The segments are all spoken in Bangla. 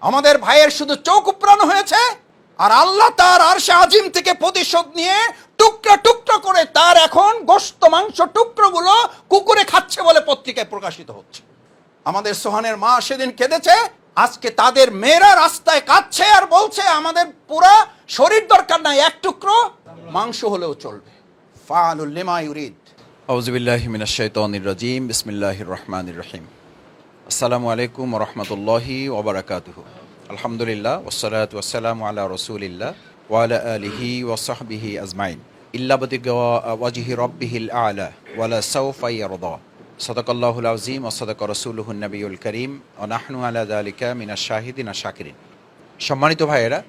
আমাদের ভাইয়ের শুধু চোখ উপড়ানো হয়েছে, আর আল্লাহ তার আরশে আজিম থেকে প্রতিশোধ নিয়ে টুকরা টুকরা করে তার এখন গোশত মাংস টুকরোগুলো কুকুরে খাচ্ছে বলে পত্রিকায় প্রকাশিত হচ্ছে। আমাদের সোহানের মা সেদিন কেঁদেছে, আজকে তাদের মেয়েরা রাস্তায় কাঁদছে আর বলছে আমাদের পুরা শরীর দরকার নাই, এক টুকরো মাংস হলেও চলবে। ফাআলুল লিমা ইউরিদ। আউযু বিল্লাহি মিনাশ শাইতানির রাজিম। বিসমিল্লাহির রহমানির রহিম। আসসালামু আলাইকুম ওয়া রাহমাতুল্লাহি ওয়া বারাকাতুহু। আলহামদুলিল্লাহ ওয়াসসালাতু ওয়াসসালামু আলা রাসূলিল্লাহ ওয়া আলা আলিহি ওয়া সাহবিহি আজমাইন। ইল্লা বিতিগা ওয়াজহি রাব্বিহিল আ'লা ওয়া লা সাওফা ইয়ারদা। সাদাকাল্লাহুল আযীম ওয়া সাদাকা রাসূলুহুন নবিয়ুল কারীম ওয়া নাহনু আলা যালিকা মিনাশ শাহিদিন ওয়া শাকিরিন। সম্মানিত ভাইয়েরা,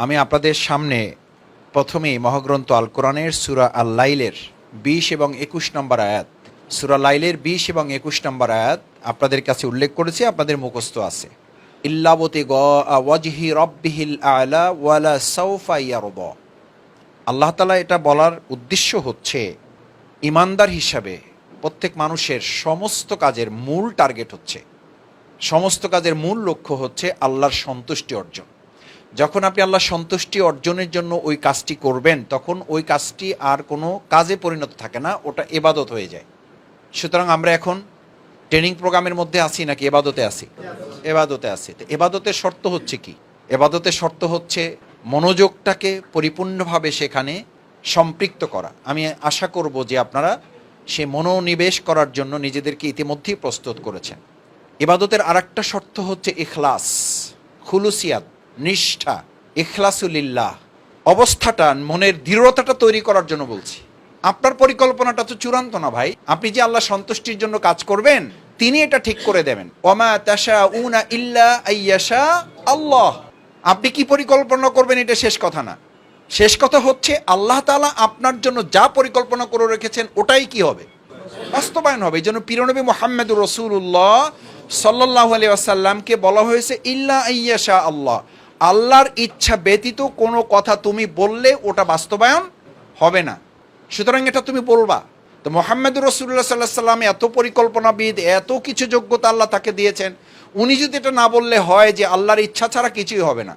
আমি আপনাদের সামনে প্রথমেই মহাগ্রন্থ আল কোরআনের সূরা আল লাইলের 20 এবং 21 নম্বর আয়াত, সূরা লাইলের 20 এবং 21 নম্বর আয়াত আপনাদের কাছে উল্লেখ করেছি, আপনাদের মুখস্থ আছে। ইল্লা বিতিগা ওয়াজহি রাব্বিহিল আ'লা ওয়া লা সাওফা ইয়ারদা। আল্লাহ তাআলা এটা বলার উদ্দেশ্য হচ্ছে, ইমানদার হিসাবে প্রত্যেক মানুষের সমস্ত কাজের মূল টার্গেট হচ্ছে, সমস্ত কাজের মূল লক্ষ্য হচ্ছে আল্লাহর সন্তুষ্টি অর্জন। যখন আপনি আল্লাহর সন্তুষ্টি অর্জনের জন্য ওই কাজটি করবেন, তখন ওই কাজটি আর কোনো কাজে পরিণত থাকে না, ওটা ইবাদত হয়ে যায়। সুতরাং আমরা এখন ট্রেনিং প্রোগ্রামের মধ্যে আছি নাকি ইবাদতে আছি? ইবাদতে আছি। তো ইবাদতের শর্ত হচ্ছে কি? ইবাদতের শর্ত হচ্ছে মনোযোগটাকে পরিপূর্ণভাবে সেখানে সম্পৃক্ত করা। আমি আশা করব যে আপনারা সে মনোনিবেশ করার জন্য নিজেদেরকে ইতিমধ্যেই প্রস্তুত করেছেন। ইবাদতের আরেকটা শর্ত হচ্ছে ইখলাস, খুলুসিয়াত, নিষ্ঠা, ইখলাসুলিল্লাহ। অবস্থাটা, মনের দৃঢ়তাটা তৈরি করার জন্য বলছি। আপনার পরিকল্পনাটা তো চূড়ান্ত না ভাই। আপনি যে আল্লাহ সন্তুষ্টির জন্য কাজ করবেন, তিনি এটা ঠিক করে দেবেন। ওমা তাশাউনা ইল্লা আইয়াশা আল্লাহ। আপনি কি পরিকল্পনা করবেন এটা শেষ কথা না। শেষ কথা হচ্ছে আল্লাহ তাআলা আপনার জন্য যা পরিকল্পনা করে রেখেছেন ওটাই কি হবে? বাস্তবায়ন হবে। এই জন্য প্রিয়নবী মুহাম্মদুর রাসূলুল্লাহ সাল্লাল্লাহু আলাইহি ওয়াসাল্লামকে বলা হয়েছে ইল্লা আইয়াশা আল্লাহ। আল্লাহর ইচ্ছা ব্যতীত কোনো কথা তুমি বললে ওটা বাস্তবায়ন হবে না, সুতরাং এটা তুমি বলবা। তো মুহাম্মদুর রাসূলুল্লাহ সাল্লাল্লাহু আলাইহি ওয়াসাল্লাম এত পরিকল্পনাবিদ, এত কিছু যোগ্যতা আল্লাহ তাকে দিয়েছেন, উনি যদি এটা না বললে হয় যে আল্লাহর ইচ্ছা ছাড়া কিছুই হবে না,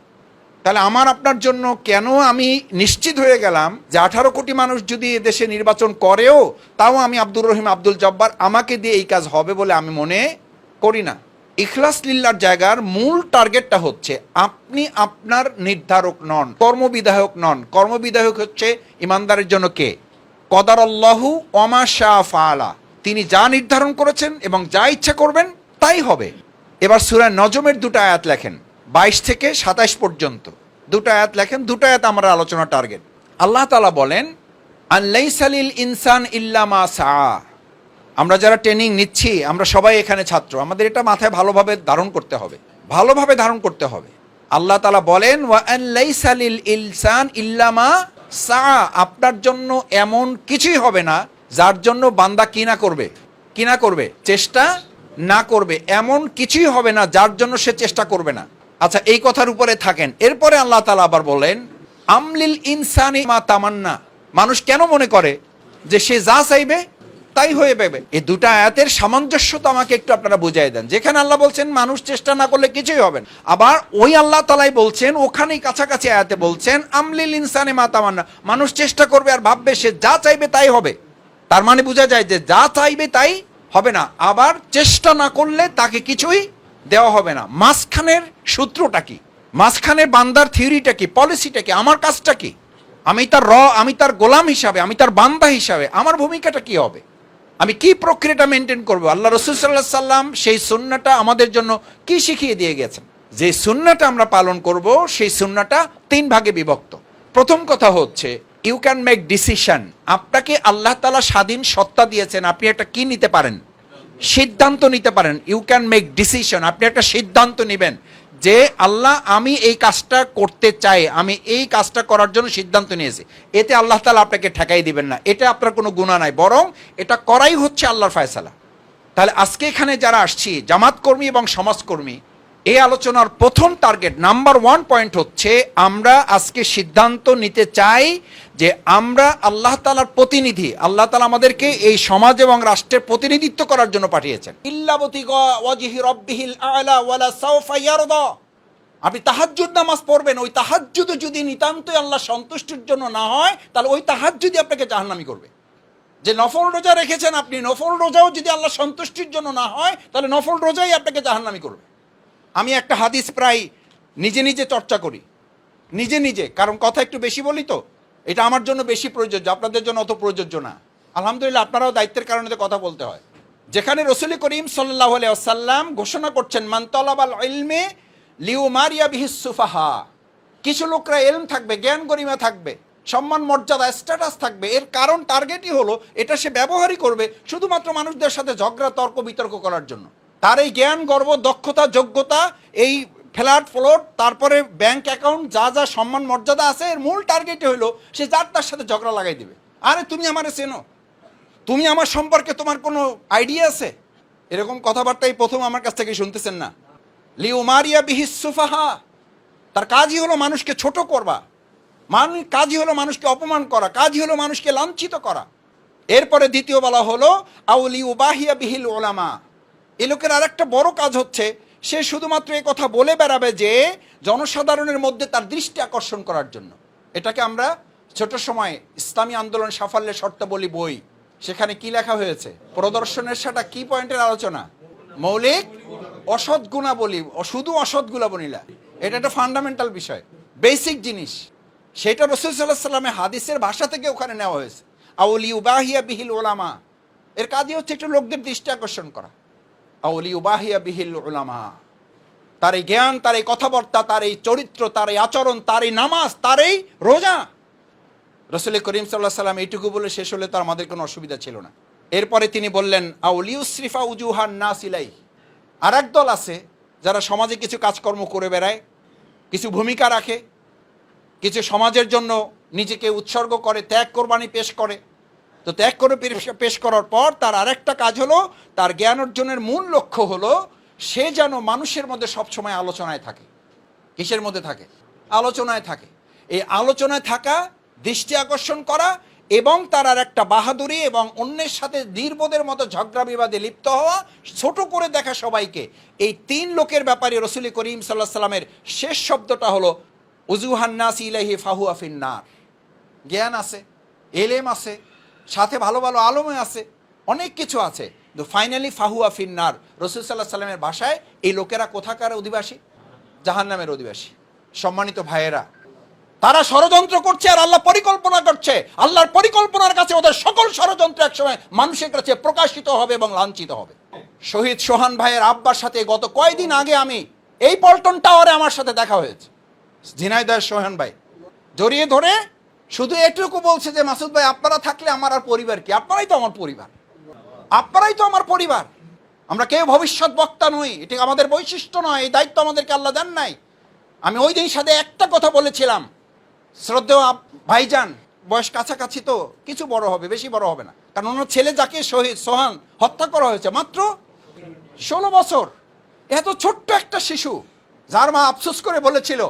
তাহলে আমার আপনার জন্য কেন আমি নিশ্চিত হয়ে গেলাম যে 18 কোটি মানুষ যদি দেশে নির্বাচন করেও তাও আমি আব্দুর রহিম আব্দুল জব্বার আমাকে দিয়ে এই কাজ হবে বলে আমি মনে করি না। ইখলাস লিল্লাহর জায়গার মূল টার্গেটটা হচ্ছে আপনি আপনার নির্ধারক নন, কর্মবিধায়ক নন। কর্মবিধায়ক হচ্ছে ইমানদারের জন্য কে? কদারাল্লাহু ওয়া মা শাআ ফাআলা। তিনি যা নির্ধারণ করেছেন এবং যা ইচ্ছা করবেন তাই হবে। এবার সূরা নজমের 2টা আয়াত লেখেন, 22 থেকে 27 পর্যন্ত 2টা আয়াত লেখেন। 2টা আয়াত আমরা আলোচনা টার্গেট। আল্লাহ তাআলা বলেন, আন লাইসা লিল ইনসান ইল্লা মা সাআ। আমরা যারা ট্রেনিং নিচ্ছি আমরা সবাই এখানে ছাত্র, আমাদের এটা মাথায় ভালোভাবে ধারণ করতে হবে, ভালোভাবে ধারণ করতে হবে। আল্লাহ তাআলা বলেন, ওয়া আন লাইসা লিল ইনসান ইল্লা মা সাআ। আপনার জন্য এমন কিছুই হবে না যার জন্য বান্দা কি না করবে, চেষ্টা না করবে। এমন কিছুই হবে না যার জন্য সে চেষ্টা করবে না। আচ্ছা, এই কথার উপরে থাকেন। এরপরে আল্লাহ তাআলা আবার বলেন, আমলিল ইনসানি মা তামান্না। মানুষ কেন মনে করে যে সে যা চাইবে তাই হয়ে যাবে? এই 2টা আয়াতের সামঞ্জস্যতা আমাকে একটু আপনারা বুঝাই দেন। যেখানে আল্লাহ বলছেন মানুষ চেষ্টা না করলে কিছুই হবে না, আবার ওই আল্লাহ তাআলাই বলছেন, ওখানেই কাছাকাছি আয়াতে বলছেন আমলিল ইনসানি মা তামান্না। মানুষ চেষ্টা করবে আর ভাববে সে যা চাইবে তাই হবে। তার মানে বোঝা যায় যে যা চাইবে তাই হবে না, আবার চেষ্টা না করলে তাকে কিছুই দেওয়া হবে না। মাঝখানের সূত্রটা কি? মাঝখানের বান্দার থিওরিটা কি, পলিসিটা কি, আমার কাজটা কি? আমি তার গোলাম হিসাবে, আমি তার বান্দা হিসাবে আমার ভূমিকাটা কি হবে? আমি কি প্রক্রিয়াটা মেনটেন করবো? আল্লাহ রাসূল সাল্লাল্লাহু আলাইহি সাল্লাম সেই সুন্নাহটা আমাদের জন্য কি শিখিয়ে দিয়ে গেছেন? যে সুন্নাহটা আমরা পালন করব সেই সুন্নাহটা 3 ভাগে বিভক্ত। প্রথম কথা হচ্ছে ইউ ক্যান মেক ডিসিশন। আপনাকে আল্লাহ তাআলা স্বাধীন সত্তা দিয়েছেন, আপনি একটা কি নিতে পারেন? সিদ্ধান্ত নিতে পারেন। You can make decision. আপনি একটা সিদ্ধান্ত নেবেন যে আল্লাহ আমি এই কাজটা করতে চাই, আমি এই কাজটা করার জন্য সিদ্ধান্ত নিয়েছি। এতে আল্লাহ তাআলা আপনাকে ঠেকাই দিবেন না, এটা আপনার কোনো গুনাহ নাই, বরং এটা করাই হচ্ছে আল্লাহর ফয়সালা। তাহলে আজকে এখানে যারা আসছি জামাত কর্মী এবং সমাজকর্মী, এই আলোচনার প্রথম টার্গেট নাম্বার 1 পয়েন্ট হচ্ছে আমরা আজকে সিদ্ধান্ত নিতে চাই যে আমরা আল্লাহ তাআলার প্রতিনিধি। আল্লাহ তাআলা আমাদেরকে এই সমাজ এবং রাষ্ট্রের প্রতিনিধিত্ব করার জন্য পাঠিয়েছেন। ইল্লা বিতিগা ওয়াজহি রাব্বিহিল আ'লা ওয়ালা সাওফা ইয়ারদা। আপনি তাহাজ্জুদ নামাজ পড়বেন, ওই তাহাজ্জুদ যদি নিতান্তই আল্লাহ সন্তুষ্টির জন্য না হয়, তাহলে ওই তাহাজ্জুদই আপনাকে জাহান্নামী করবে। যে নফল রোজা রেখেছেন আপনি, নফল রোজাও যদি আল্লাহ সন্তুষ্টির জন্য না হয়, তাহলে নফল রোজাই আপনাকে জাহান্নামী করবে। আমি একটা হাদিস প্রায় নিজে নিজে চর্চা করি, নিজে নিজে, কারণ কথা একটু বেশি বলি তো, এটা আমার জন্য বেশি প্রযোজ্য, আপনাদের জন্য অত প্রযোজ্য না। আলহামদুলিল্লাহ, আপনারাও দায়িত্বের কারণে তো কথা বলতে হয়। যেখানে রাসূল করিম সাল্লাল্লাহু আলাইহি ওয়াসাল্লাম ঘোষণা করছেন, মান তালাবাল ইলমে লিউমারিয়া বিহিস সুফাহা, কিছু লোকরা এলম থাকবে, জ্ঞান গরিমা থাকবে, সম্মান মর্যাদা স্ট্যাটাস থাকবে, এর কারণ টার্গেটই হলো এটা সে ব্যবহারই করবে শুধুমাত্র মানুষদের সাথে ঝগড়া তর্ক বিতর্ক করার জন্য। তার এই জ্ঞান গর্ব দক্ষতা যোগ্যতা, এই ফ্ল্যাট ফ্লোট, তারপরে ব্যাংক অ্যাকাউন্ট, যা যা সম্মান মর্যাদা আছে, এর মূল টার্গেটই হলো সে যার তার সাথে ঝগড়া লাগাই দিবে। আরে তুমি আমারে চেনো, তুমি আমার সম্পর্কে তোমার কোনো আইডিয়া আছে? এরকম কথাবার্তাই প্রথম আমার কাছ থেকে শুনতেছেন না। লিউমারিয়া বিহিস সুফাহা, তার কাজই হলো মানুষকে ছোট করবা, কাজই হলো মানুষকে অপমান করা, কাজই হলো মানুষকে লাঞ্ছিত করা। এরপরে দ্বিতীয় বলা হলো আউলি উবাহিয়া বিহিল ওলামা, এ লোকের আর একটা বড় কাজ হচ্ছে সে শুধুমাত্র এই কথা বলে বেড়াবে যে জনসাধারণের মধ্যে তার দৃষ্টি আকর্ষণ করার জন্য। এটাকে আমরা ছোট সময় ইসলামী আন্দোলন সাফল্যের শর্তাবলী বই, সেখানে কি লেখা হয়েছে? প্রদর্শনের সেটা কি পয়েন্টের আলোচনা? মৌলিক অসৎ গুণাবলী, শুধু অসৎ গুণাবলী না, এটা একটা ফান্ডামেন্টাল বিষয়, বেসিক জিনিস। সেটা রাসূল সাল্লাল্লাহু আলাইহি ওয়াসাল্লামের হাদিসের ভাষা থেকে ওখানে নেওয়া হয়েছে। আউলি উবাহিয়া বিহিল ওলামা, এর কাজই হচ্ছে একটু লোকদের দৃষ্টি আকর্ষণ করা। আউলি উবাহিয়া বিহিল ওলামা, তার এই জ্ঞান, তার এই কথাবার্তা, তার এই চরিত্র, তার এই আচরণ, তার এই নামাজ, তার এই রোজা। রাসূল করিম সাল্লাল্লাহু আলাইহি ওয়াসাল্লাম এইটুকু বলে শেষ হলে তো আমাদের কোনো অসুবিধা ছিল না। এরপরে তিনি বললেন আউলি উসরিফা উজুহান নাস ইলাই, আর এক দল আছে যারা সমাজে কিছু কাজকর্ম করে বেড়ায়, কিছু ভূমিকা রাখে, কিছু সমাজের জন্য নিজেকে উৎসর্গ করে, ত্যাগ কোরবানি পেশ করে। তো ত্যাগ করে পেশ করার পর তার আরেকটা কাজ হলো, তার জ্ঞান অর্জনের মূল লক্ষ্য হলো সে যেন মানুষের মধ্যে সবসময় আলোচনায় থাকে। কিসের মধ্যে থাকে? আলোচনায় থাকে। এই আলোচনায় থাকা, দৃষ্টি আকর্ষণ করা, এবং তার আর একটা বাহাদুরি এবং অন্যের সাথে নির্বোধের মতো ঝগড়া বিবাদে লিপ্ত হওয়া, ছোট করে দেখা সবাইকে। এই তিন লোকের ব্যাপারে রাসূল করিম সাল্লাল্লাহু আলাইহি ওয়াসাল্লামের শেষ শব্দটা হলো উজুহান নাস ইলাইহি ফাহুয়া ফিন্নার। জ্ঞান আছে, এলেম আছে, সাথে ভালো ভালো আলমে আছে, অনেক কিছু আছে, কিন্তু ফাইনালি ফাহুয়া ফিন্নার। রাসূল সাল্লাল্লাহু আলাইহি ওয়াসাল্লামের ভাষায় এই লোকেরা কোথাকার অধিবাসী? জাহান্নামের অধিবাসী। সম্মানিত ভাইয়েরা, তারা ষড়যন্ত্র করছে আর আল্লাহ পরিকল্পনা করছে। আল্লাহর পরিকল্পনার কাছে ওদের সকল ষড়যন্ত্র একসময় মানুষের কাছে প্রকাশিত হবে এবং লাঞ্ছিত হবে। শহীদ সোহান ভাইয়ের আব্বার সাথে গত কয়েকদিন আগে আমি এই পল্টন টাওয়ারে আমার সাথে দেখা হয়েছে। ঝিনাইদহের সোহান ভাই জড়িয়ে ধরে শুধু এটুকু বলছে যে মাসুদ ভাই, আপনারা থাকলে আমার আর পরিবার কি? আপনারাই তো আমার পরিবার, আপনারাই তো আমার পরিবার। আমরা কেউ ভবিষ্যৎ বক্তা নই, এটি আমাদের বৈশিষ্ট্য নয়, এই দায়িত্ব আমাদেরকে আল্লাহ দেন নাই। আমি ওই দিন সাথে একটা কথা বলেছিলাম, শ্রদ্ধেয় ভাইজান, বয়স কাছাকাছি তো, কিছু বড় হবে, বেশি বড় হবে না, কারণ ওনার ছেলে যাকে শহীদ সোহান হত্যা করা হয়েছে মাত্র 16 বছর, এত ছোট্ট একটা শিশু, যার মা আফসোস করে বলেছিল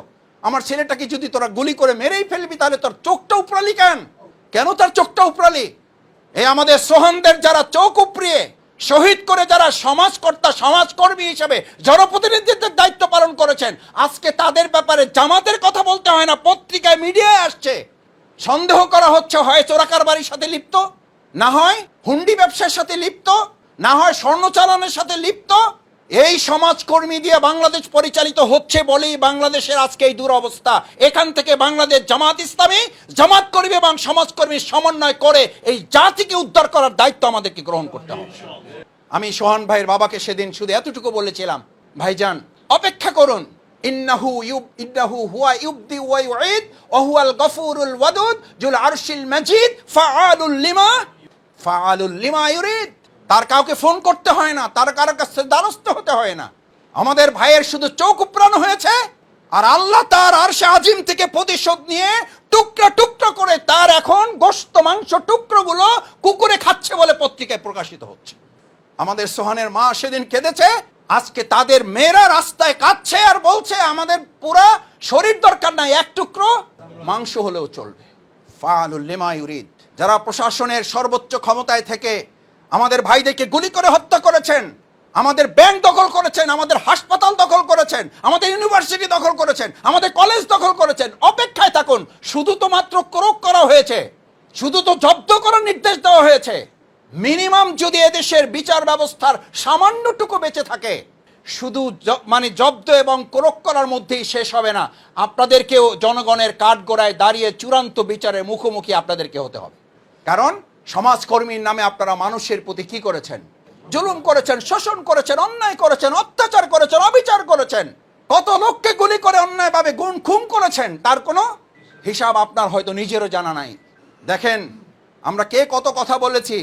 আমার ছেলেটাকে যদি তোরা গুলি করে মেরেই ফেলবি তাহলে তোর চোখটা উপরালি কেন? কেন তার চোখটা উপরালি? এই আমাদের সোহানদের যারা চোখ উপড়িয়ে শহীদ করে যারা সমাজকর্তা, সমাজকর্মী হিসেবে জনপ্রতিনিধিত্বের দায়িত্ব পালন করেছেন, আজকে তাদের ব্যাপারে জামাতের কথা বলতে হয় না, পত্রিকায় মিডিয়ায় আসছে, সন্দেহ করা হচ্ছে হয় চোরাকারবারির সাথে লিপ্ত, না হয় হুন্ডি ব্যবসার সাথে লিপ্ত, না হয় স্বর্ণ চালানের সাথে লিপ্ত। এই সমাজকর্মী দিয়ে বাংলাদেশ পরিচালিত হচ্ছে বলেই বাংলাদেশের আজকে এই দুরবস্থা। এখান থেকে বাংলাদেশ জামাত ইসলামী, জামাত কর্মী এবং সমাজকর্মীর সমন্বয় করে এই জাতিকে উদ্ধার করার দায়িত্ব আমাদেরকে গ্রহণ করতে হবে। আমি সোহান ভাইয়ের বাবাকে সেদিন শুধু এতটুকু বলেছিলাম, ভাইজান অপেক্ষা করুন, ইন্নাহু হুয়া ইউবদি ওয়া ইউঈদ ওয়া হুয়াল গফুরুল ওয়াদুদ যুল আরশিল মাজিদ ফাআলুল লিমা ইউরিদ। তার কাউকে ফোন করতে হয় না, তার কারো কাছে দ্বারস্থ হতে হয় না। আমাদের ভাইয়ের শুধু চোখ উপড়ানো হয়েছে, আর আল্লাহ তার আরশে আজিম থেকে প্রতিশোধ নিয়ে টুকরা টুকরা করে তার এখন গোশত মাংস টুকরোগুলো কুকুরে খাচ্ছে বলে পত্রিকায় প্রকাশিত হচ্ছে। আমাদের সোহানের মা সেদিন কেঁদেছে, আজকে তাদের মেয়েরা রাস্তায় কাঁদছে আর বলছে আমাদের পুরা শরীর দরকার নাই, এক টুকরো মাংস হলেও চলবে। ফাআলুল লিমা ইউরিদ। যারা প্রশাসনের সর্বোচ্চ ক্ষমতায় থেকে আমাদের ভাইদেরকে গুলি করে হত্যা করেছেন, আমাদের ব্যাংক দখল করেছেন, আমাদের হাসপাতাল দখল করেছেন, আমাদের ইউনিভার্সিটি দখল করেছেন, আমাদের কলেজ দখল করেছেন। অপেক্ষায় থাকুন, শুধু তো মাত্র ক্রোক করা হয়েছে, শুধু তো জব্দ করার নির্দেশ দেওয়া হয়েছে। মিনিমাম যদি এদেশের বিচার ব্যবস্থার সামান্যটুকু বেঁচে থাকে, শুধু মানে জব্দ এবং ক্রোক করার মধ্যেই শেষ হবে না, আপনাদেরকেও জনগণের কাঠগড়ায় দাঁড়িয়ে চূড়ান্ত বিচারের মুখোমুখি আপনাদেরকে হতে হবে। কারণ সমাজকর্মীর নামে আপনারা মানুষের প্রতি কি করেছেন? জুলুম করেছেন, শোষণ করেছেন, অন্যায় করেছেন, অত্যাচার করেছেন, অবিচার করেছেন, কত লোককে গুলি করে অন্যায়ভাবে খুন করেছেন, তার কোনো হিসাব আপনার হয়তো নিজেরও জানা নাই। দেখেন, আমরা কে কত কথা বলেছি।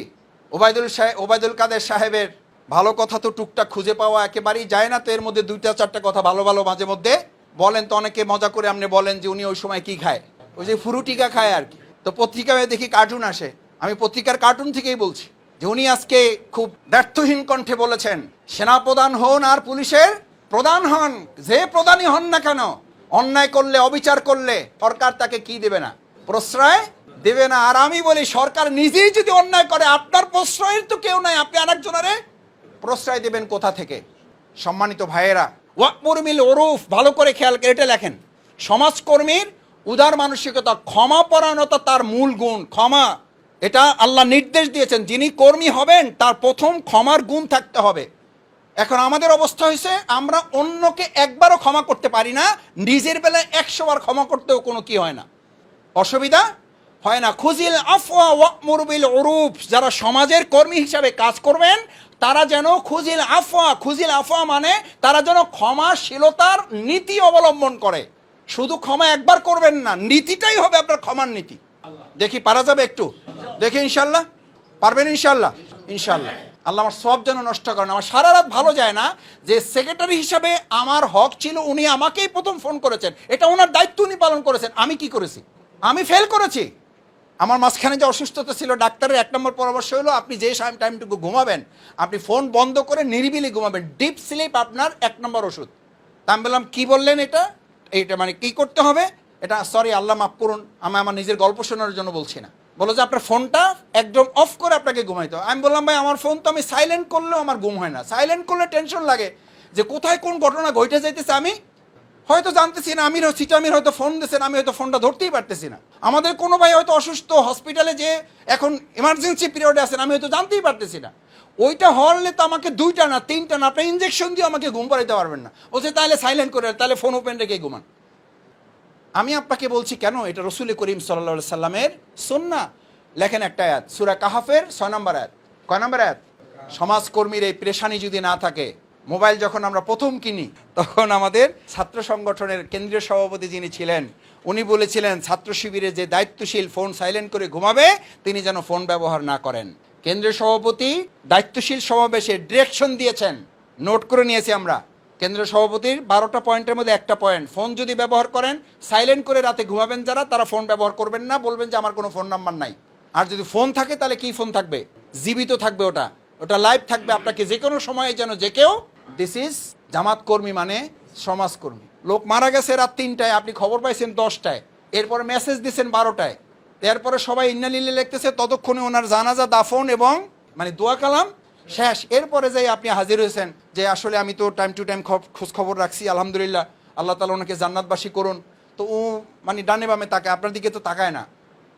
ওবায়দুল কাদের সাহেবের ভালো কথা তো টুকটাক খুঁজে পাওয়া একেবারেই যায় না, তো এর মধ্যে 2-4টা কথা ভালো ভালো মাঝে মধ্যে বলেন। তো অনেকে মজা করে আপনি বলেন যে উনি ওই সময় কি খায়, ওই যে ফুরুটিকা খায় আর কি। তো পত্রিকায় দেখি কার্টুন আসে, আমি পত্রিকার কার্টুন থেকেই বলছি যে উনি আজকে খুব ব্যর্থহীন কণ্ঠে বলেছেন, সেনাপ্রধান হন আর পুলিশের প্রধান হন, যে প্রধানই হন না কেন, অন্যায় করলে, অবিচার করলে সরকার তাকে কি দেবে না? প্রশ্রয় দেবে না। আর আমি বলি, সরকার নিজেই যদি অন্যায় করে, আপনার প্রশ্রয়ের তো কেউ নাই, আপনি আরেকজনের প্রশ্রয় দেবেন কোথা থেকে? সম্মানিত ভাইয়েরা, ওয়াকমুর বিল উরুফ ভালো করে খেয়াল করে এটা লেখেন। সমাজকর্মীর উদার মানসিকতা, ক্ষমাপরায়ণতা তার মূল গুণ। ক্ষমা, এটা আল্লাহ নির্দেশ দিয়েছেন, যিনি কর্মী হবেন তার প্রথম ক্ষমার গুণ থাকতে হবে। এখন আমাদের অবস্থা হয়েছে, আমরা অন্যকে একবারও ক্ষমা করতে পারি না, নিজের বেলায় 100 বার ক্ষমা করতেও কোনো কি হয় না, অসুবিধা হয় না। খুজিল আফওয়া ওয়াকমুর বিল উরুফ, যারা সমাজের কর্মী হিসাবে কাজ করবেন তারা যেন খুজিল আফওয়া মানে তারা যেন ক্ষমাশীলতার নীতি অবলম্বন করে। শুধু ক্ষমা একবার করবেন না, নীতিটাই হবে আপনার ক্ষমার নীতি। দেখি পারা যাবে একটু? দেখি ইনশাল্লাহ পারবেন? ইনশাল্লাহ, ইনশাল্লাহ। আল্লাহ আমার সব যেন নষ্ট করেন। আমার সারা রাত ভালো যায় না যে সেক্রেটারি হিসাবে আমার হক ছিল, উনি আমাকেই প্রথম ফোন করেছেন, এটা ওনার দায়িত্ব উনি পালন করেছেন। আমি কি করেছি? আমি ফেল করেছি। আমার মাঝখানে যে অসুস্থতা ছিল, ডাক্তারের 1 নম্বর পরামর্শ হলো আপনি যে টাইমটুকু ঘুমাবেন, আপনি ফোন বন্ধ করে নিরিবিলি ঘুমাবেন, ডিপ স্লিপ আপনার 1 নম্বর ওষুধ। তা আমি বললাম কি বললেন এইটা মানে কি করতে হবে? এটা সরি, আল্লাহ মাফ করুন, আমি আমার নিজের গল্প শোনার জন্য বলছি না। বলো যে আপনার ফোনটা একদম অফ করে আপনাকে ঘুমাইতে হবে। আমি বললাম ভাই আমার ফোন তো আমি সাইলেন্ট করলেও আমার ঘুম হয় না, সাইলেন্ট করলে টেনশন লাগে যে কোথায় কোন ঘটনা ঘটে যাইতেছে আমি হয়তো জানতেছি না। আমির হয়তো ফোন দিয়েছেন, আমি হয়তো ফোনটা ধরতেই পারতেছি না। আমাদের কোনো ভাই হয়তো অসুস্থ, হসপিটালে যে এখন ইমার্জেন্সি পিরিয়ডে আছেন, আমি হয়তো জানতেই পারতেছি না। ওইটা হলে তো আমাকে 2টা না 3টা না, আপনি ইঞ্জেকশন দিয়ে আমাকে ঘুম পাড়াইতে পারবেন না। বলছে তাহলে সাইলেন্ট করে, তাহলে ফোন ওপেন রেখে ঘুমান। আমি আপনাকে বলছি কেন, এটা রসুল করিম সাল্লাল্লাহু সাল্লামের সুন্নাহ। লেখেন একটা আয়াত, সূরা কাহাফের 6 নম্বর আয়াত। কয় নম্বর আয়াত? সমাজকর্মীর এই পেরেশানি যদি না থাকে, মোবাইল যখন আমরা প্রথম কিনি তখন আমাদের ছাত্র সংগঠনের কেন্দ্রীয় সভাপতি যিনি ছিলেন উনি বলেছিলেন ছাত্র শিবিরে যে দায়িত্বশীল ফোন সাইলেন্ট করে ঘুমাবে তিনি যেন ফোন ব্যবহার না করেন। কেন্দ্রীয় সভাপতি দায়িত্বশীল সমাবেশে ডিরেকশন দিয়েছেন, নোট করে নিয়েছি আমরা। কেন্দ্রীয় সভাপতির 12টা পয়েন্টের মধ্যে একটা পয়েন্ট, ফোন যদি ব্যবহার করেন সাইলেন্ট করে রাতে ঘুমাবেন যারা, তারা ফোন ব্যবহার করবেন না, বলবেন যে আমার কোনো ফোন নাম্বার নাই। আর যদি ফোন থাকে তাহলে কি ফোন থাকবে? জীবিত থাকবে, ওটা লাইভ থাকবে, আপনাকে যে কোনো সময়ে যেন যে কেউ। দিস ইজ জামাত কর্মী মানে সমাজকর্মী। লোক মারা গেছে রাত 3টায়, আপনি খবর পাইছেন 10টায়, এরপরে মেসেজ দিচ্ছেন 12টায়, এরপরে সবাই ইন্নালিল্লাহ লিখতেছে, ততক্ষণে ওনার জানাজা দাফন এবং মানে দোয়া কালাম শেষ। এরপরে যাই আপনি হাজির হয়েছেন যে আসলে আমি তো টাইম টু টাইম খোঁজ খবর রাখছি, আলহামদুলিল্লাহ, আল্লাহ তাআলা ওনাকে জান্নাতবাসী করুন। তো ও মানে ডানে বামে তাকায়, আপনার দিকে তো তাকায় না।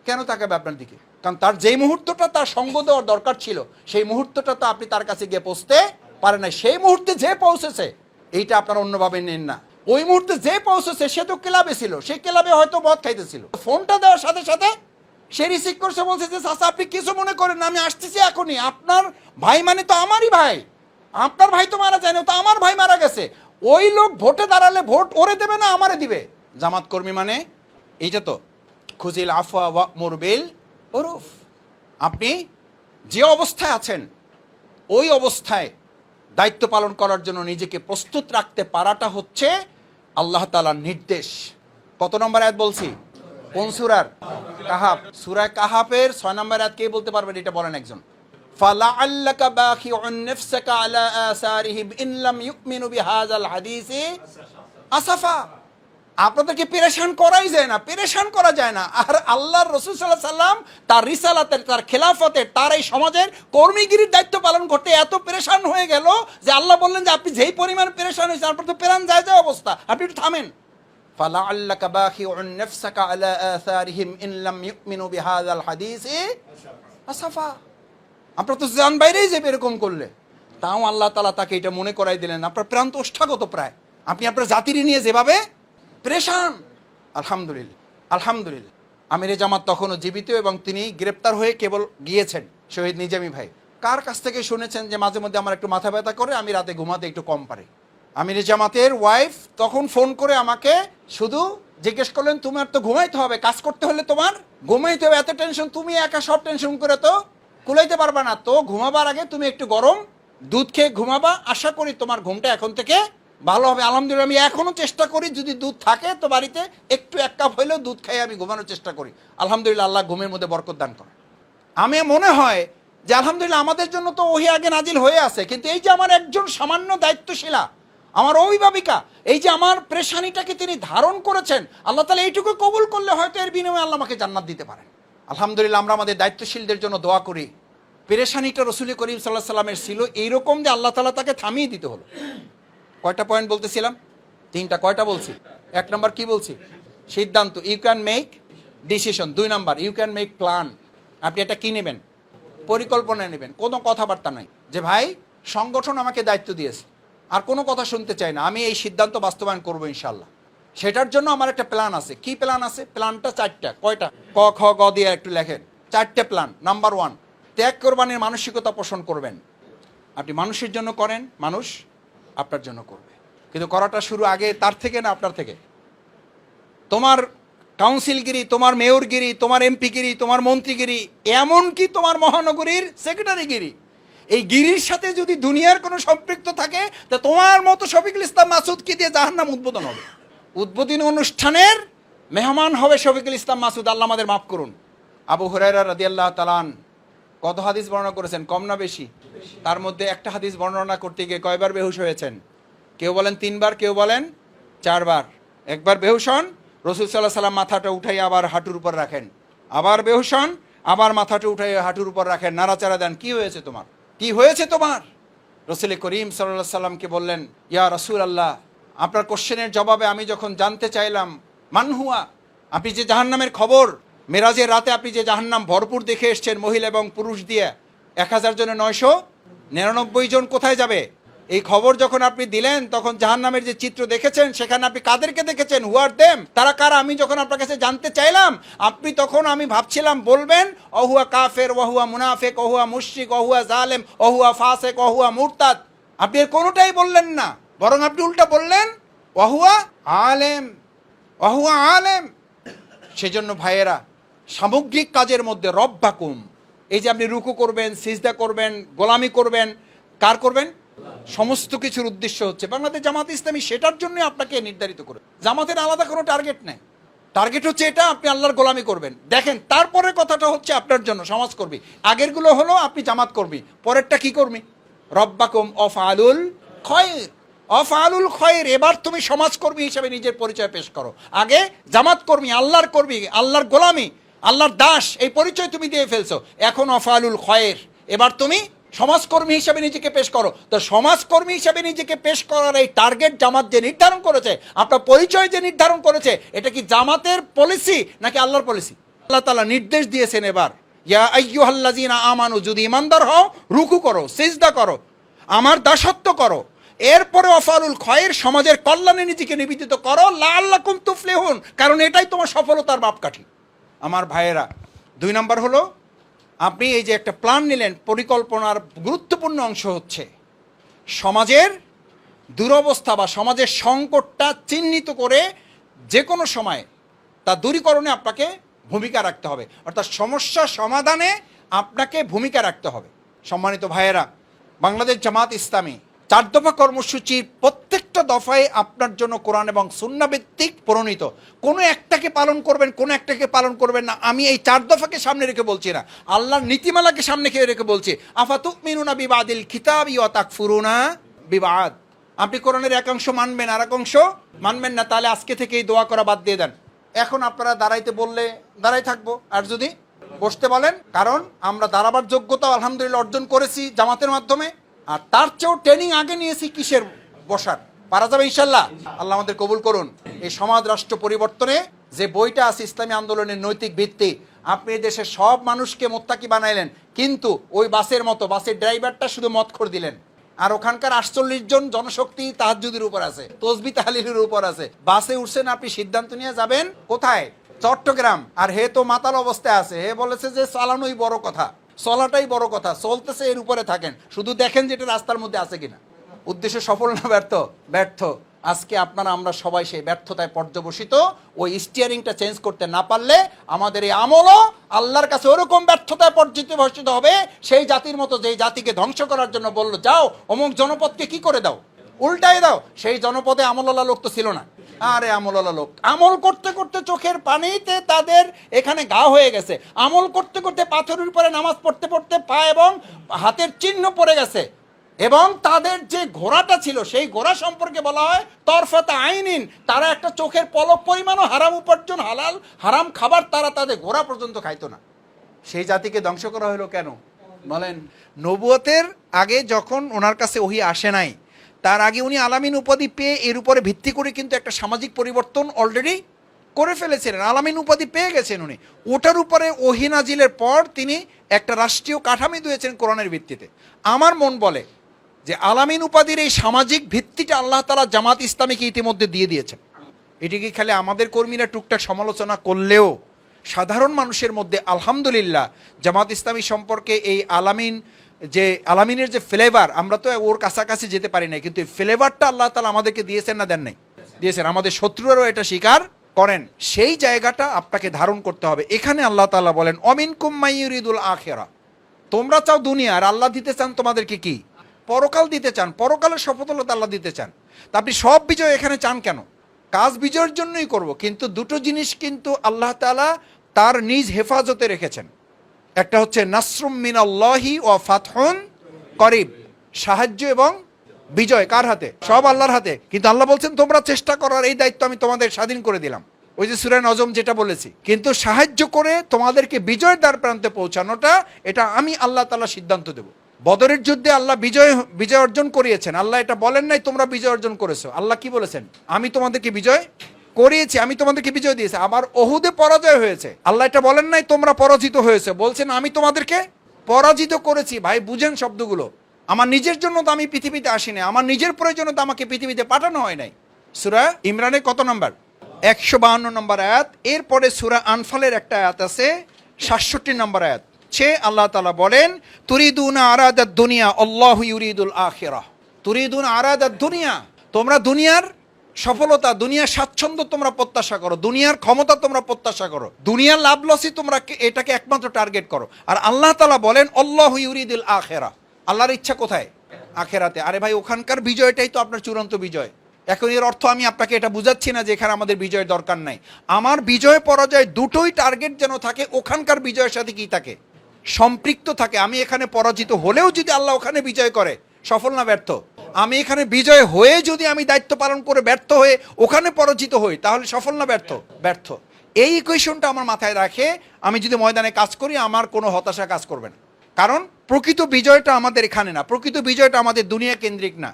কেন তাকাবে আপনার দিকে? কারণ তার যেই মুহূর্তটা তার সঙ্গ দেওয়ার দরকার ছিল, সেই মুহূর্তটা তো আপনি তার কাছে গিয়ে পৌঁছতে পারে না। সেই মুহূর্তে যে পৌঁছেছে এইটা আপনারা অন্যভাবে নেন না। ওই মুহূর্তে যে পৌঁছেছে সে তো ক্লাবে ছিল, সেই ক্লাবে হয়তো মদ খাইতেছিল, ফোনটা দেওয়ার সাথে সাথে সে রিসিভ করছে, বলছে যে চাচা আপনি কিছু মনে করেন না, আমি আসতেছি এখনই। আপনার ভাই মানে তো আমারই ভাই, আপনার ভাই তো মারা যায়নি, তো আমার ভাই মারা গেছে। ওই লোক ভোটে দাঁড়ালে ভোট ওরে দেবে না আমারে দিবে। জামাত কর্মী মানে এইটা তো খুজিল আফওয়া ওয়া'মুর বিল উরুফ। আপনি যে অবস্থায় আছেন ওই অবস্থায় দায়িত্ব পালন করার জন্য নিজেকে প্রস্তুত রাখতে পারাটা হচ্ছে আল্লাহ তাআলার নির্দেশ। কত নম্বর আয়াত বলছি? কোন সূরার? কাহাফ। সূরা কাহাফের 6 নম্বর আয়াত কে বলতে পারবেন? এটা বলেন একজন। ফালাআল্লাকা বাখিউন নাফসাকা আলা আসারিহিম ইন লাম ইউমিনু বিহাযাল হাদিসি আসাফা। আপনাদেরকে পেরেশান করাই যায় না, পেরেশান করা যায় না। আর আল্লাহর রাসূল সাল্লাল্লাহু আলাইহি সাল্লাম তার রিসালাতের, তার খেলাফতের, তার এই সমাজের কর্মীগিরির দায়িত্ব পালন করতে এত পেরেশান হয়ে গেল যে আল্লাহ বললেন যে আপনি যেই পরিমাণ পেরেশান হয়েছেন, আপনার তো পেরান যায় যায় অবস্থা, আপনি একটু থামেন। ফালাআল্লাকা বাখিউন নাফসাকা আলা আসারিহিম ইন লাম ইউমিনু বিহাযাল হাদিসি আসাফা। আপনার তো জান বাইরেই যাবে এরকম করলে। তাও আল্লাহ তাআলা তাকে এটা মনে করাই দিলেন, আপনার প্রাণ তো ওষ্ঠাগত প্রায়, আপনি আপনার জাতির নিয়ে যেভাবে পেরেশান। আলহামদুলিল্লাহ, আলহামদুলিল্লাহ। আমিরে জামাত তখনও জীবিত এবং তিনি গ্রেপ্তার হয়ে কেবল গিয়েছেন। শহীদ নিজামী ভাই কার কাছ থেকে শুনেছেন যে মাঝে মধ্যে আমার একটু মাথা ব্যথা করে, আমি রাতে ঘুমাতে একটু কম পারি? আমিরে জামাতের ওয়াইফ তখন ফোন করে আমাকে শুধু জিজ্ঞেস করলেন, তোমার তো ঘুমাইতে হবে, কাজ করতে হলে তোমার ঘুমাইতে হবে, এত টেনশন, তুমি একা সব টেনশন করে তো কুলাইতে পারবা না, তো ঘুমাবার আগে তুমি একটু গরম দুধ খেয়ে ঘুমাবা, আশা করি তোমার ঘুমটা এখন থেকে ভালো হবে। আলহামদুলিল্লাহ, আমি এখনও চেষ্টা করি যদি দুধ থাকে তো বাড়িতে একটু এক কাপ হইলেও দুধ খাই আমি ঘুমানোর চেষ্টা করি। আলহামদুলিল্লাহ, আল্লাহ ঘুমের মধ্যে বরকত দান করে। আমি মনে হয় যে আলহামদুলিল্লাহ আমাদের জন্য তো ওহি আগে নাজিল হয়ে আছে, কিন্তু এই যে আমার একজন সামান্য দায়িত্বশীলা, আমার অভিভাবিকা, এই যে আমার পেরেশানিটাকে তিনি ধারণ করেছেন, আল্লাহ তাআলা এইটুকু কবুল করলে হয়তো এর বিনিময়ে আল্লাহ আমাকে জান্নাত দিতে পারেন। আলহামদুলিল্লাহ, আমরা আমাদের দায়িত্বশীলদের জন্য দোয়া করি। পেরেশানিটা রাসূল করিম সাল্লাল্লাহু আলাইহি সাল্লামের ছিল এইরকম যে আল্লাহ তাআলা তাকে থামিয়ে দিতে হলো। কয়টা পয়েন্ট বলতেছিলাম? 3টা। কয়টা বলছি? 1 নম্বর কি বলছি? সিদ্ধান্ত, ইউ ক্যান মেক ডিসিশন। 2 নম্বর, ইউ ক্যান মেক প্ল্যান। আপনি এটা কি নেবেন? পরিকল্পনা নেবেন। কোনো কথাবার্তা নাই যে ভাই সংগঠন আমাকে দায়িত্ব দিয়েছে, আর কোনো কথা শুনতে চাই না, আমি এই সিদ্ধান্ত বাস্তবায়ন করবো ইনশাল্লাহ। সেটার জন্য আমার একটা প্ল্যান আছে। কি প্ল্যান আছে? প্ল্যানটা 4টা। কয়টা? ক খ গ দিয়ে একটু লেখেন। 4টে প্ল্যান। নাম্বার 1, ত্যাগ কোরবানির মানসিকতা পোষণ করবেন। আপনি মানুষের জন্য করেন, মানুষ আপনার জন্য করবে, কিন্তু করাটা শুরু আগে তার থেকে না আপনার থেকে। তোমার কাউন্সিলগিরি, তোমার মেয়রগিরি, তোমার এমপিগিরি, তোমার মন্ত্রীগিরি, এমনকি তোমার মহানগরীর সেক্রেটারিগিরি, এই গিরির সাথে যদি দুনিয়ার কোনো সম্পৃক্ত থাকে, তা তোমার মতো শফিকুল ইসলাম মাসুদকে দিয়ে জাহান্নাম উদ্বোধন হবে। উদ্বোধনী অনুষ্ঠানের মেহমান হবে শফিকুল ইসলাম মাসুদ, আল্লাহ আমাদের মাফ করুন। আবু হুরায়রা রাদিয়াল্লাহু তাআলা কত হাদিস বর্ণনা করেছেন? কম না বেশি? তার মধ্যে একটা হাদিস বর্ণনা করতে গিয়ে কয়বার বেহুশ হয়েছেন? কেউ বলেন 3 বার, কেউ বলেন 4 বার। একবার বেহুশ হন, রাসূল সাল্লাল্লাহু আলাইহি সাল্লাম মাথাটা উঠাই আবার হাঁটুর উপর রাখেন, আবার বেহুশ হন, আবার মাথাটা উঠাই হাঁটুর উপর রাখেন, নাড়াচাড়া দেন, কি হয়েছে তোমার, কি হয়েছে তোমার? রাসূল করিম সাল্লাল্লাহু আলাইহি সাল্লামকে বললেন, ইয়া রাসূলুল্লাহ, আপনার কোশ্চেনের জবাবে আমি যখন জানতে চাইলাম মান হুয়া, আপনি যে জাহান্নামের খবর, মেরাজের রাতে আপনি যে জাহান্নাম ভরপুর দেখে এসছেন মহিলা এবং পুরুষ দিয়ে, 1000 জনে 999 জন কোথায় যাবে, এই খবর যখন আপনি দিলেন তখন জাহান্নামের যে চিত্র দেখেছেন সেখানে আপনি কাদেরকে দেখেছেন? হু আর দেম, তারা কারা? আমি যখন আপনার কাছে জানতে চাইলাম, আপনি তখন আমি ভাবছিলাম বলবেন অহুয়া কাফের, ওহুয়া মুনাফিক, ওহুয়া মুশরিক, ওহুয়া জালেম, ওহুয়া ফাসিক, ওহুয়া মুরতাদ। আপনি এর কোনোটাই বললেন না, বরং আপনি উল্টা বললেন ওহুয়া আলেম, ওহুয়া আলেম। সেজন্য ভাইয়েরা, সামগ্রিক কাজের মধ্যে রব্বাকুম, এই যে আপনি রুকু করবেন, সিজদা করবেন, গোলামি করবেন, কার করবেন? সমস্ত কিছুর উদ্দেশ্য হচ্ছে বাংলাদেশ জামাত ইসলামী সেটার জন্য আপনাকে নির্ধারিত করে। জামাতের আলাদা কোনো টার্গেট নেই, টার্গেট হচ্ছে এটা, আপনি আল্লাহর গোলামি করবেন। দেখেন, তারপরে কথাটা হচ্ছে আপনার জন্য সমাজকর্মী। আগেরগুলো হলো আপনি জামাত কর্মী, পরেরটা কি কর্মী? রব্বাকুম অফআলুল খয়র, অফআলুল খয়র। এবার তুমি সমাজকর্মী হিসেবে নিজের পরিচয় পেশ করো। আগে জামাত কর্মী, আল্লাহর কর্মী, আল্লাহর গোলামি, আল্লাহর দাস, এই পরিচয় তুমি দিয়ে ফেলছো। এখন অফআলুল খয়র, এবার তুমি সমাজকর্মী হিসেবে নিজেকে পেশ করো। তো সমাজকর্মী হিসেবে নিজেকে পেশ করার এই টার্গেট জামাত যে নির্ধারণ করেছে, আপনার পরিচয় যে নির্ধারণ করেছে, এটা কি জামাতের পলিসি নাকি আল্লাহর পলিসি? আল্লাহ তাআলা নির্দেশ দিয়েছেন এবার, ইয়া আইয়ুহাল্লাযীনা আমানু, যদি ঈমানদার হও রুকু করো, সিজদা করো, আমার দাসত্ব করো। এরপরে অফআলুল খয়র, সমাজের কল্যাণে নিজেকে নিবেদিত করো, লাআল্লাকুম তুফলিহুন, কারণ এটাই তোমার সফলতার মাপকাঠি। আমার ভাইয়েরা, 2 নম্বর হলো, আপনি এই যে একটা প্ল্যান নিলেন, পরিকল্পনার গুরুত্বপূর্ণ অংশ হচ্ছে সমাজের দুরবস্থা বা সমাজের সংকটটা চিহ্নিত করে যে কোনো সময় তা দূরীকরণে আপনাকে ভূমিকা রাখতে হবে, অর্থাৎ সমস্যা সমাধানে আপনাকে ভূমিকা রাখতে হবে। সম্মানিত ভাইয়েরা, বাংলাদেশ জামাত ইসলামী 4 দফা কর্মসূচির প্রত্যেকটা দফায় আপনার জন্য কোরআন এবং সুন্নাহ ভিত্তিক প্রণীত। কোনো একটাকে পালন করবেন, কোনো একটাকে পালন করবেন না, আমি এই 4 দফাকে সামনে রেখে বলছি না, আল্লাহর নীতিমালাকে সামনে রেখে বলছি। আফাতুমিনুনা বিবাদিল কিতাবি ওয়া তাকফুরুনা বিবাদ। আপনি কোরআনের একাংশ মানবেন আর একাংশ মানবেন না, তাহলে আজকে থেকেই দোয়া করা বাদ দিয়ে দেন। এখন আপনারা দাঁড়াইতে বললে দাঁড়াই থাকবো, আর যদি বসতে বলেন, কারণ আমরা দাঁড়াবার যোগ্যতা আলহামদুলিল্লাহ অর্জন করেছি জামাতের মাধ্যমে, আর তার চেয়েও ট্রেনিং আগে নিয়েছি কিসের, বসার। পারা যাবে ইনশাল্লাহ। আল্লাহ আমাদের কবুল করুন। এই সমাজ রাষ্ট্র পরিবর্তনে যে বইটা আছে ইসলামী আন্দোলনের নৈতিক ভিত্তি, আপনি দেশের সব মানুষকে মোত্তাকি বানাইলেন, কিন্তু ওই বাসের মতো বাসের ড্রাইভারটা শুধু মদখোর দিলেন, আর ওখানকার 48 জন জনশক্তি তাহাজ্জুদের উপর আছে, তসবি তাহলিলের উপর আছে। বাসে উঠছেন, আপনি সিদ্ধান্ত নিয়ে যাবেন কোথায়, চট্টগ্রাম, আর হে তো মাতাল অবস্থায় আছে। হে বলেছে যে চালানোই বড় কথা, চলাটাই বড় কথা, চলতেছে এর উপরে থাকেন, শুধু দেখেন যেটা রাস্তার মধ্যে আছে কিনা। উদ্দেশ্য সফল না ব্যর্থ? ব্যর্থ। আজকে আপনারা আমরা সবাই সেই ব্যর্থতায় পর্যবসিত। ওই স্টিয়ারিংটা চেঞ্জ করতে না পারলে আমাদের এই আমলও আল্লাহর কাছে ওরকম ব্যর্থতায় পর্যবসিত হবে, সেই জাতির মতো যেই জাতিকে ধ্বংস করার জন্য বললো যাও অমুক জনপদকে কি করে দাও, উল্টাই দাও। সেই জনপদে আমলওয়ালা লোক তো ছিল না। আরে আমলওয়ালা লোক আমল করতে করতে চোখের পানিতে তাদের এখানে গা হয়ে গেছে, আমল করতে করতে পাথরের উপরে নামাজ পড়তে পড়তে পা এবং হাতের চিহ্ন পড়ে গেছে, এবং তাদের যে ঘোড়াটা ছিল সেই ঘোড়া সম্পর্কে বলা হয় তরফাতা আইনিন, তারা একটা চোখের পলক পরিমাণও হারাম উপার্জন, হালাল হারাম খাবার তারা তাদের ঘোড়া পর্যন্ত খাইতো না। সেই জাতিকে ধ্বংস করা হলো কেন বলেন? নবুয়তের আগে যখন ওনার কাছে ওহী আসে নাই, তার আগে উনি আলামিন উপাধি পেয়ে এর উপরে ভিত্তি করে কিন্তু একটা সামাজিক পরিবর্তন অলরেডি করে ফেলেছিলেন। আলামিন উপাধি পেয়ে গেছেন উনি, ওটার উপরে ওহী নাজিলের পর তিনি একটা রাষ্ট্রীয় কাঠামো দিয়েছেন কোরআনের ভিত্তিতে। আমার মন বলে যে আলামিন উপাধির এই সামাজিক ভিত্তিটা আল্লাহ তাআলা জামাত ইসলামীকে ইতিমধ্যে দিয়ে দিয়েছেন। এটিকে খালি আমাদের কর্মীরা টুকটাক সমালোচনা করলেও সাধারণ মানুষের মধ্যে আলহামদুলিল্লাহ জামাত ইসলামী সম্পর্কে এই আলামিনের যে ফ্লেভার, আমরা তো ওর কাছাকাছি যেতে পারি না, কিন্তু এই ফ্লেভারটা আল্লাহ তাআলা আমাদেরকে দিয়েছেন না দেন নাই? দিয়েছেন। আমাদের শত্রুরাও এটা স্বীকার করেন। সেই জায়গাটা আপনাকে ধারণ করতে হবে। এখানে আল্লাহ তাআলা বলেন অমিনকুম মাইয়ুরিদুল আখিরা, তোমরা চাও দুনিয়া, আর আল্লাহ দিতে চান তোমাদেরকে কি? পরকাল দিতে চান, পরকালের সফলতা আল্লাহ দিতে চান। তা আপনি সব বিজয় এখানে চান কেন? কাজ বিজয়ের জন্যই করব, কিন্তু দুটো জিনিস কিন্তু আল্লাহ তাআলা তার নিজ হেফাজতে রেখেছেন। একটা হচ্ছে নাসরুম মিনাল্লাহি ওয়া ফাতহুন করিব, সাহায্য এবং বিজয় কার হাতে? সব আল্লাহর হাতে। কিন্তু আল্লাহ বলছেন তোমরা চেষ্টা করার এই দায়িত্ব আমি তোমাদের স্বাধীন করে দিলাম, ওই যে সূরা নজম যেটা বলেছি। কিন্তু সাহায্য করে তোমাদেরকে বিজয়ের দ্বার প্রান্তে পৌঁছানোটা এটা আমি আল্লাহ তাআলা সিদ্ধান্ত দেব। বদরের যুদ্ধে আল্লাহ বিজয় অর্জন করিয়েছেন। আল্লাহ এটা বলেন নাই তোমরা বিজয় অর্জন করেছো। আল্লাহ কি বলেছেন? আমি তোমাদেরকে বিজয় করিয়েছি, আমি তোমাদেরকে বিজয় দিয়েছি। আবার ওহুদে পরাজয় হয়েছে, আল্লাহ এটা বলেন নাই তোমরা পরাজিত হয়েছে, বলছেন আমি তোমাদেরকে পরাজিত করেছি। ভাই বুঝেন শব্দগুলো। আমার নিজের জন্য তো আমি পৃথিবীতে আসিনি, আমার নিজের প্রয়োজনে তো আমাকে পৃথিবীতে পাঠানো হয় নাই। সূরা ইমরানের কত নম্বর? 152 নম্বর আয়াত। এরপরে সূরা আনফালের একটা আয়াত আছে 67 নম্বর আয়াত। আল্লাহ তাআলা বলেন তুরিদুনা আরাদাদ দুনিয়া আল্লাহু ইউরিদুল আখিরাহ। তুরিদুনা আরাদাদ দুনিয়া, তোমরা দুনিয়ার সফলতা, দুনিয়ার স্বাচ্ছন্দ্য তোমরা প্রত্যাশা করো, দুনিয়ার ক্ষমতা তোমরা প্রত্যাশা করো, দুনিয়ার লাভ লসই তোমরা এটাকে একমাত্র টার্গেট করো। আর আল্লাহ তাআলা বলেন আল্লাহু ইউরিদুল আখিরাহ, আল্লাহর ইচ্ছা কোথায়? আখিরাতে। আরে ভাই ওখানকার বিজয়টাই তো আপনার চূড়ান্ত বিজয়। এখন এর অর্থ আমি আপনাকে এটা বুঝাচ্ছি না যে এখানে আমাদের বিজয়ের দরকার নাই। আমার বিজয় পরাজয় দুটোই টার্গেট যেন থাকে ওখানকার বিজয়ের সাথে কি থাকে? সম্পৃক্ত থাকে। আমি এখানে পরাজিত হলেও যদি আল্লাহ ওখানে বিজয় করে, সফল না ব্যর্থ? আমি এখানে বিজয় হয়ে যদি আমি দায়িত্ব পালন করে ব্যর্থ হয়ে ওখানে পরাজিত হই, তাহলে সফল না ব্যর্থ? ব্যর্থ। এই ইকুয়েশনটা আমার মাথায় রাখে আমি যদি ময়দানে কাজ করি, আমার কোনো হতাশা কাজ করবে না। কারণ প্রকৃত বিজয়টা আমাদের এখানে না, প্রকৃত বিজয়টা আমাদের দুনিয়া কেন্দ্রিক না।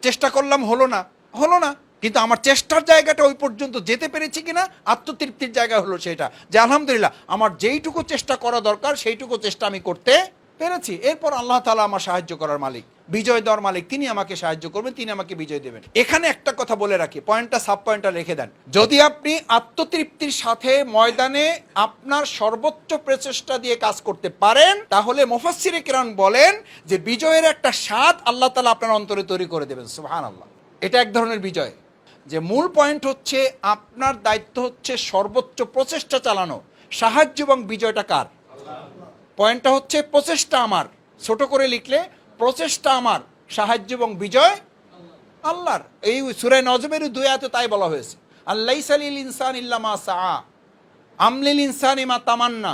চেষ্টা করলাম হলো না, কিন্তু আমার চেষ্টার জায়গাটা ওই পর্যন্ত যেতে পেরেছি কিনা, আত্মতৃপ্তির জায়গা হলো সেটা যে আলহামদুলিল্লাহ আমার যেইটুকু চেষ্টা করা দরকার সেইটুকু চেষ্টা আমি করতে পেরেছি। এরপর আল্লাহ তাআলা আমার সাহায্য করার মালিক, বিজয় দেওয়ার মালিক, তিনি আমাকে সাহায্য করবেন, তিনি আমাকে বিজয় দেবেন। এখানে একটা কথা বলে রাখি, পয়েন্টটা সাব পয়েন্টটা রেখে দেন। যদি আপনি আত্মতৃপ্তির সাথে ময়দানে আপনার সর্বোচ্চ প্রচেষ্টা দিয়ে কাজ করতে পারেন, তাহলে মুফাসসিরে কেরাম বলেন যে বিজয়ের একটা স্বাদ আল্লাহ তাআলা আপনার অন্তরে তৈরি করে দেবেন। সুবহানাল্লাহ। এটা এক ধরনের বিজয়। যে মূল পয়েন্ট হচ্ছে আপনার দায়িত্ব হচ্ছে সর্বোচ্চ প্রচেষ্টা চালানো, সাহায্য এবং বিজয়টা কার? পয়েন্টটা হচ্ছে প্রচেষ্টা আমার, ছোট করে লিখলে প্রচেষ্টা আমার, সাহায্য এবং বিজয় আল্লাহর। এই সূরা নজমের 2 আয়াতে তাই বলা হয়েছে, আল্লাইসা লিল ইনসানি ইল্লা মা সাআ আমলিল ইনসানি মা তামান্না।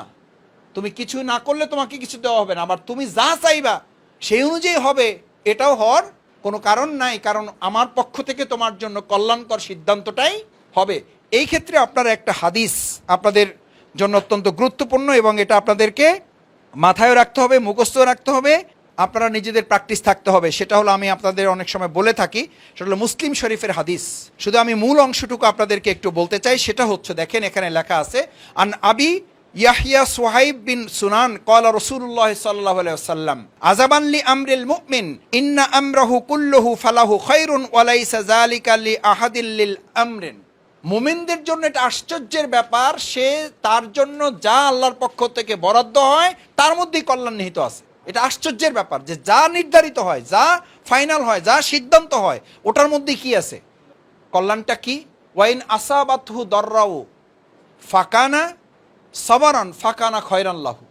তুমি কিছু না করলে তোমাকে কিছু দেওয়া হবে না, আবার তুমি যা চাইবা সেই অনুযায়ী হবে, এটাও হওয়ার কোনো কারণ নাই, কারণ আমার পক্ষ থেকে তোমার জন্য কল্যাণকর সিদ্ধান্তটাই হবে। এই ক্ষেত্রে আপনারা একটা হাদিস আপনাদের জন্য অত্যন্ত গুরুত্বপূর্ণ, এবং এটা আপনাদেরকে মাথায় রাখতে হবে, মুখস্থ রাখতে হবে, আপনারা নিজেদের প্র্যাকটিস থাকতে হবে। সেটা হলো, আমি আপনাদের অনেক সময় বলে থাকি, সেটা হলো মুসলিম শরীফের হাদিস। শুধু আমি মূল অংশটুকু আপনাদেরকে একটু বলতে চাই। সেটা হচ্ছে, দেখেন এখানে লেখা আছে, আন আবি ইয়াহিয়া সুহাইব বিন সুনান ক্বালা রাসূলুল্লাহ সাল্লাল্লাহু আলাইহি ওয়াসাল্লাম আযাবান লি আমরিল মুমিন ইন্না আমরাহু কুল্লুহু ফালাহু খায়রুন ওয়া লাইসা যালিকা লি আহাদিল লিল আমরিন। মুমিনদের জন্য এটা আশ্চর্যের ব্যাপার, সে তার জন্য যা আল্লাহর পক্ষ থেকে বরাদ্দ হয় তার মধ্যেই কল্যাণ নিহিত আছে। এটা আশ্চর্যের ব্যাপার যে যা নির্ধারিত হয়, যা ফাইনাল হয়, যা সিদ্ধান্ত হয়, ওটার মধ্যে কি আছে, কল্যাণটা কি। ওয়াইন আসাবাতহু দররাউ ফাকানা সাবারান ফাকানা খয়রান লাহু।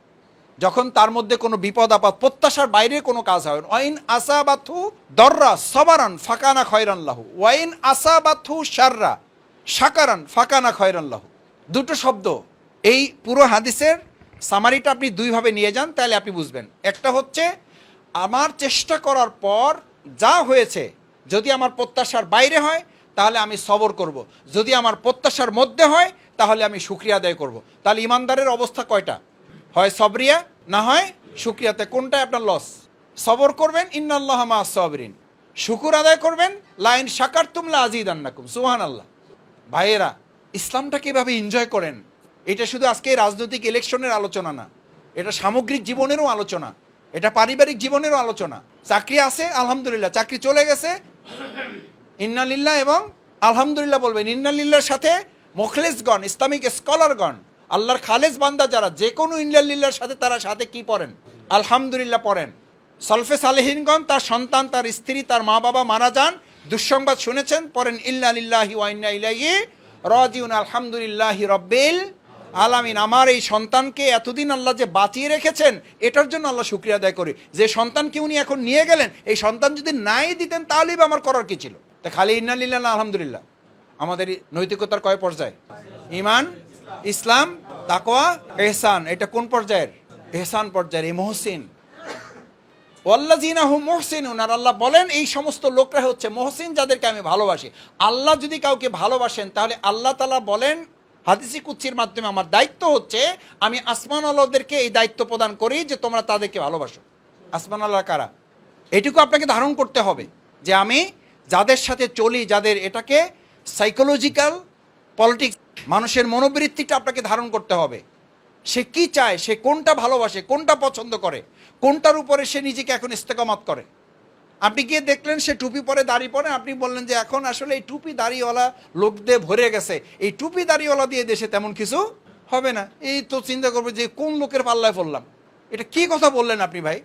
যখন তার মধ্যে কোনো বিপদ আপদ, প্রত্যাশার বাইরে কোনো কাজ হয়, ওয়াইন আসাবাতহু দররা সাবারান ফাকানা খয়রান লাহু, ওয়াইন আসাবাতহু শাররা শাকারান ফাকানা খয়রান লাহু। দুটো শব্দ। এই পুরো হাদিসের সামারিটা আপনি দুইভাবে নিয়ে যান, তাহলে আপনি বুঝবেন। একটা হচ্ছে, আমার চেষ্টা করার পর যা হয়েছে, যদি আমার প্রত্যাশার বাইরে হয় তাহলে আমি সবর করব, যদি আমার প্রত্যাশার মধ্যে হয় তাহলে আমি শুকরিয়া আদায় করব। তাহলে ইমানদারের অবস্থা কয়টা? হয় সবরিয়া, না হয় শুকরিয়াতে। কোনটায় আপনার লস? সবর করবেন, ইন্নাল্লাহা মাআস সাবিরিন। শুকুর আদায় করবেন, লাইন শাকারতুম লা আযীদান্নাকুম। সুবহানাল্লাহ। ভাইয়েরা, ইসলামটাকে এভাবে এনজয় করেন। এটা শুধু আজকে রাজনৈতিক ইলেকশনের আলোচনা না, এটা সামগ্রিক জীবনেরও আলোচনা, এটা পারিবারিক জীবনেরও আলোচনা। চাকরি আছে, আলহামদুলিল্লাহ। চাকরি চলে গেছে, ইন্নালিল্লাহ এবং আলহামদুলিল্লাহ বলবেন। ইন্নালিল্লাহর সাথে মুখলেসগণ, ইসলামিক স্কলারগণ, আল্লাহর খালেস বান্দা যারা, যে কোনো ইন্নালিল্লাহর সাথে তারা সাথে কি পড়েন? আলহামদুলিল্লাহ পড়েন। সলফে সালেহিনগণ, তার সন্তান, তার স্ত্রী, তার মা বাবা মারা যান, দুঃসংবাদ শুনেছেন, পড়েন ইন্না লিল্লাহি ওয়া ইন্না ইলাইহি রাজিউন, আলহামদুলিল্লাহি রাব্বিল আলামিন। আমার এই সন্তানকে এতদিন আল্লাহ যে বাঁচিয়ে রেখেছেন, এটার জন্য আল্লাহ শুকরিয়া আদায় করি। যে সন্তানকে উনি এখন নিয়ে গেলেন, এই সন্তান যদি নাই দিতেন তাহলেই বা আমার করার কি ছিল? তা খালি ইন্না লিল্লাহ না আলহামদুলিল্লাহ। আমাদের নৈতিকতার কয় পর্যায়? ইমান, ইসলাম, তাকওয়া, ইহসান। এটা কোন পর্যায়ের? ইহসান পর্যায়ের। এই মুহসিন, ওয়াল্লাযিনা হুম মুহসিনুন। আর আল্লাহ বলেন, এই সমস্ত লোকরা হচ্ছে মুহসিন, যাদেরকে আমি ভালোবাসি। আল্লাহ যদি কাউকে ভালোবাসেন, তাহলে আল্লাহ তাআলা বলেন হাদিসে কুদসির মাধ্যমে, আমার দায়িত্ব হচ্ছে আমি আসমান আল্লাহদেরকে এই দায়িত্ব প্রদান করি যে তোমরা তাদেরকে ভালোবাসো। আসমান আল্লাহ কারা? এটুকু আপনাকে ধারণ করতে হবে যে আমি যাদের সাথে চলি, যাদের, এটাকে সাইকোলজিক্যাল পলিটিক্স, মানুষের মনোবৃত্তিটা আপনাকে ধারণ করতে হবে। সে কি চায়, সে কোনটা ভালোবাসে, কোনটা পছন্দ করে, কোনটার উপরে সে নিজেকে এখন ইস্তেকামাত করে। আপনি গিয়ে দেখলেন সে টুপি পরে, দাড়ি পরে, আপনি বললেন যে এখন আসলে এই টুপি দাড়িওয়ালা লোক দিয়ে ভরে গেছে, এই টুপি দাড়িওয়ালা দিয়ে দেশে তেমন কিছু হবে না। এই তো চিন্তা করবে যে কোন লোকের পাল্লায় পড়লাম। এটা কি কথা বললেন আপনি ভাই?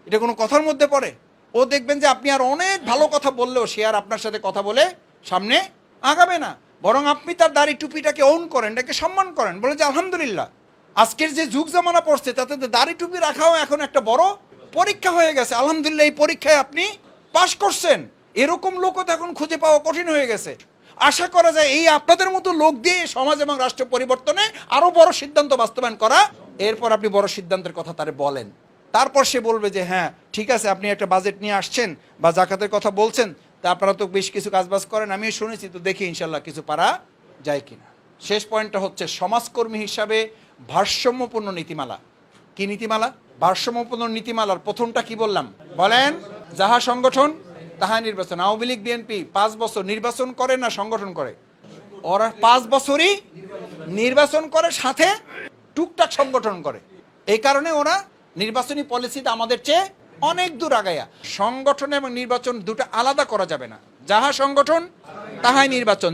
এটা কোনো কথার মধ্যে পড়ে? ও দেখবেন যে আপনি আর অনেক ভালো কথা বললেও সে আর আপনার সাথে কথা বলে সামনে আগাবে না। বরং আপনি তার দাড়ি টুপিটাকে ওন করেন, এটাকে সম্মান করেন, বলে যে আলহামদুলিল্লাহ। আজকের যে যুগ জামানা পড়ছে, তাতে দাড়ি টুপি রাখাও এখন একটা বড় পরীক্ষা হয়ে গেছে। আলহামদুলিল্লাহ, এই পরীক্ষায় আপনি পাশ করছেন। এরকম লোকও তো এখন খুঁজে পাওয়া কঠিন হয়ে গেছে। আশা করা যায় এই আপনাদের মতো লোক দিয়ে সমাজ এবং রাষ্ট্র পরিবর্তনে আরো বড় সিদ্ধান্ত বাস্তবায়ন করা। এরপর আপনি বড় সিদ্ধান্তের কথা তারে বলেন, তারপর সে বলবে যে হ্যাঁ ঠিক আছে, আপনি একটা বাজেট নিয়ে আসছেন বা জাকাতের কথা বলছেন, তা আপনারা তো বেশ কিছু কাজবাজ করেন, আমিও শুনেছি, তো দেখি ইনশাল্লাহ কিছু পারা যায় কিনা। শেষ পয়েন্টটা হচ্ছে সমাজকর্মী হিসাবে ভারসাম্যপূর্ণ নীতিমালা। কি নীতিমালা? ভারসাম্যপূর্ণ নীতিমালার প্রথমটা কি বললাম? বলেন। যাহা সংগঠন তাহা নির্বাচন। আওয়ামী লীগ, বিএনপি 5 বছর নির্বাচন করে না সংগঠন করে? ওরা 5 বছরই নির্বাচন করে, সাথে টুকটাক সংগঠন করে। এই কারণে ওরা নির্বাচনী পলিসিতে আমাদের চেয়ে অনেক দূর আগায়া। সংগঠন এবং নির্বাচন দুটো আলাদা করা যাবে না। যাহা সংগঠন তাহাই নির্বাচন।